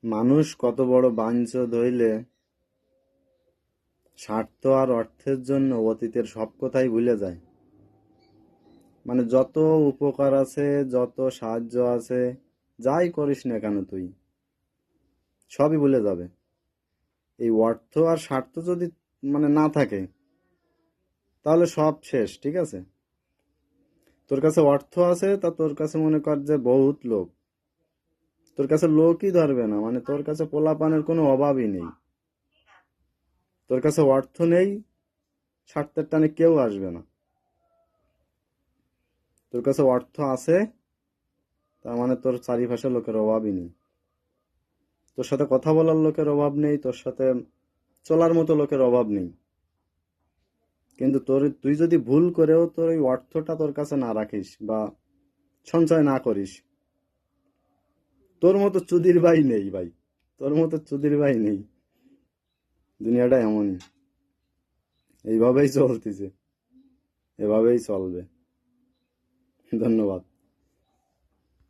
মানুষ কত বড় বাঞ্ছদ হইলে স্বার্থ আর অর্থের জন্য অতীতের সব কথাই ভুলে যায়। মানে যত উপকার আছে, যত সাহায্য আছে, যাই করিস না কেন তুই, সবই ভুলে যাবে। এই অর্থ আর স্বার্থ যদি না থাকে, তাহলে সব শেষ। ঠিক আছে, তোর কাছে অর্থ আছে, তা তোর কাছে মনে কর যে বহুত লোক, তোর কাছে লোকই ধরবে না। মানে তোর কাছে পোলাপানের কোনো অভাবই নেই। তোর কাছে অর্থ নেই, স্বার্থের টানে কেউ আসবে না। তোর কাছে অর্থ আছে, তার মানে তোর চারিপাশে লোকের অভাবই নেই। তোর সাথে কথা বলার লোকের অভাব নেই, তোর সাথে চলার মতো লোকের অভাব নেই। কিন্তু তুই যদি ভুল করেও তোর এই অর্থটা তোর কাছে না রাখিস বা সঞ্চয় না করিস, তোর মতো চুদির ভাই নেই ভাই। তোর মতো চুদির ভাই নেই। দুনিয়াটা এমনই, এইভাবেই চলতেছে, এভাবেই চলবে। ধন্যবাদ।